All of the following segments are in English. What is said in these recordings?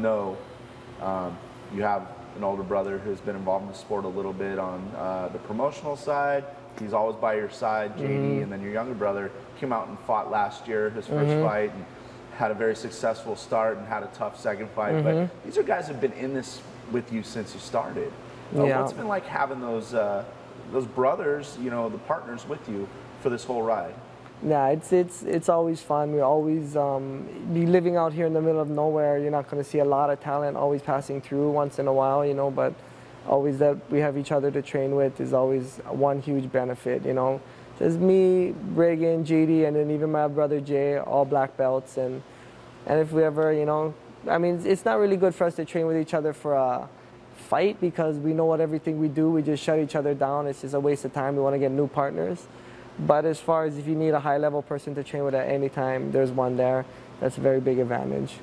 even though you have an older brother who's been involved in the sport a little bit on the promotional side, he's always by your side, JD, and then your younger brother came out and fought last year, his first fight, and had a very successful start and had a tough second fight. But these are guys who've been in this with you since you started. What's it been like having those brothers, you know, the partners with you for this whole ride? Yeah, it's always fun. We always be living out here in the middle of nowhere. You're not going to see a lot of talent always passing through once in a while, you know, but always that we have each other to train with is always one huge benefit, you know. There's me, Reagan, JD, and then even my brother Jay, all black belts. And if we ever, you know, I mean, it's not really good for us to train with each other for a fight because we know what everything we do, we just shut each other down. It's just a waste of time. We want to get new partners. But as far as if you need a high-level person to train with at any time, there's one there. That's a very big advantage.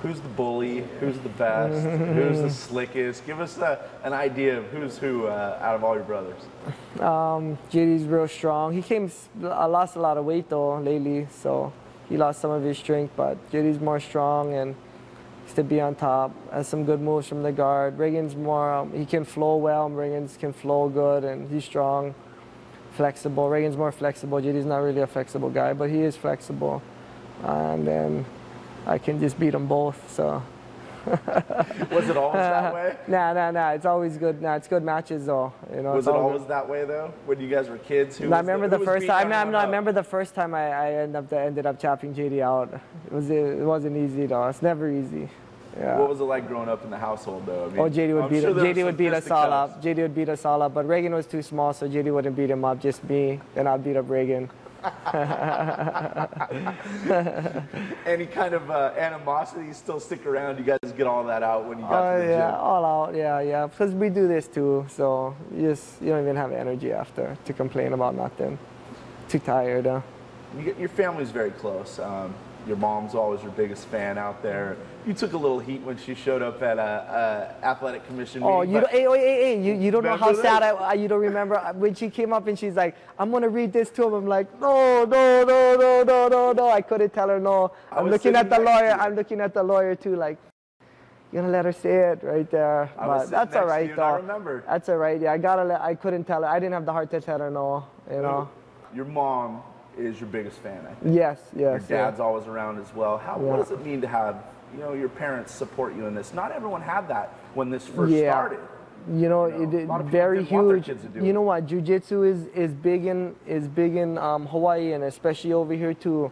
Who's the bully? Who's the best? Who's the slickest? Give us an idea of who's who out of all your brothers. JD's real strong. He lost a lot of weight though lately, so he lost some of his strength. But JD's more strong and he's to be on top. Has some good moves from the guard. Reagan's more. He can flow well. Reagan's can flow good, and he's strong, flexible. Reagan's more flexible. JD's not really a flexible guy, but he is flexible. And then I can just beat them both, so. Was it always that way? Nah. It's always good. Nah, it's good matches, though. You know. Was it always that way, though? When you guys were kids? I remember the first time. I remember the first time I ended up chopping JD out. It wasn't easy, though. It's never easy. Yeah. What was it like growing up in the household, though? I mean, JD would beat us all up. JD would beat us all up, but Reagan was too small, so JD wouldn't beat him up. Just me. Then I'd beat up Reagan. Any kind of animosity still stick around? You guys get all that out when you got to the gym? All out, yeah. Because we do this too, so you don't even have energy after to complain about nothing. Too tired. Your family's very close. Your mom's always your biggest fan out there. You took a little heat when she showed up at a athletic commission meeting. You don't know how sad you don't remember when she came up and she's like, I'm gonna read this to him. I'm like, no. I couldn't tell her no. I'm looking at the lawyer too, like, you're gonna let her say it right there. But that's all right, though. I remember. That's all right. Yeah, I couldn't tell her. I didn't have the heart to tell her no. You know. Your mom is your biggest fan, I think. Yes. Your dad's always around as well. What does it mean to have, you know, your parents support you in this? Not everyone had that when this first started. You know, very huge. You know what? Jiu-jitsu is big in Hawaii, and especially over here too.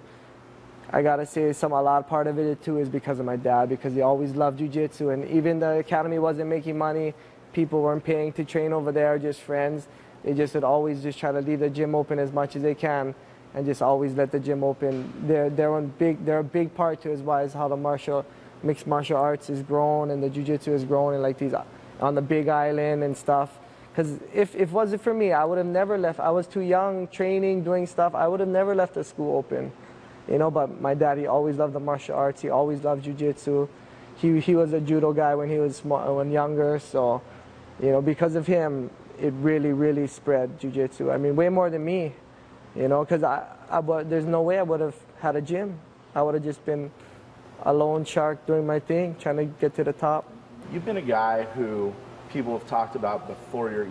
I gotta say, a lot part of it too is because of my dad, because he always loved jiu-jitsu, and even the academy wasn't making money. People weren't paying to train over there, just friends. They just would always just try to leave the gym open as much as they can, and just always let the gym open. They're a big part to how the mixed martial arts is grown and the jiu-jitsu is grown, and like these on the Big Island and stuff. Because if it wasn't for me, I would have never left. I was too young, training, doing stuff. I would have never left the school open, you know. But my dad, he always loved the martial arts. He always loved jiu-jitsu. He was a judo guy when he was when younger. So, you know, because of him, it really spread jiu-jitsu. I mean, way more than me. You know, because there's no way I would have had a gym. I would have just been a lone shark doing my thing, trying to get to the top. You've been a guy who people have talked about before you're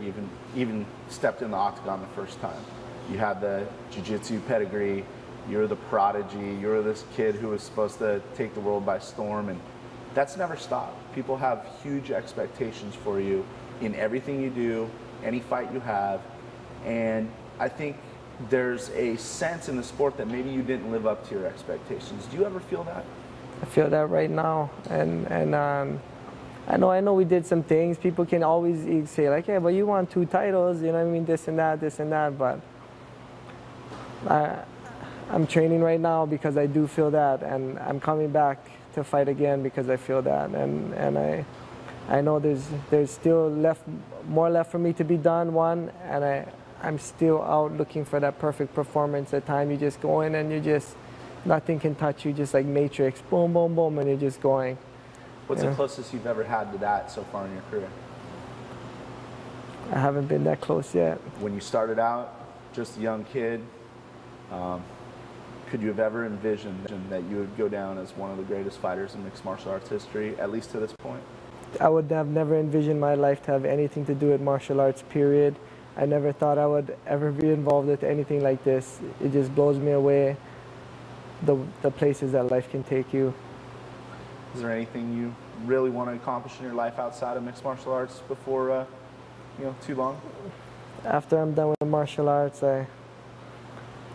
even stepped in the octagon the first time. You had the jiu-jitsu pedigree. You're the prodigy. You're this kid who was supposed to take the world by storm, and that's never stopped. People have huge expectations for you in everything you do, any fight you have, and I think there's a sense in the sport that maybe you didn't live up to your expectations. Do you ever feel that? I feel that right now, and I know we did some things. People can always say like, yeah, but you won 2 titles, you know what I mean, this and that, but I'm training right now because I do feel that, and I'm coming back to fight again because I feel that, and I know there's still more left for me to be done, and I'm still out looking for that perfect performance. At time you just go in and nothing can touch you, just like Matrix, boom, boom, boom, and you're just going. What's the closest you've ever had to that so far in your career? I haven't been that close yet. When you started out, just a young kid, could you have ever envisioned that you would go down as one of the greatest fighters in mixed martial arts history, at least to this point? I would have never envisioned my life to have anything to do with martial arts, period. I never thought I would ever be involved with anything like this. It just blows me away, the places that life can take you. Is there anything you really want to accomplish in your life outside of mixed martial arts before, too long? After I'm done with martial arts,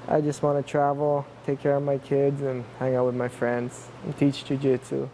I just want to travel, take care of my kids, and hang out with my friends, and teach jiu-jitsu.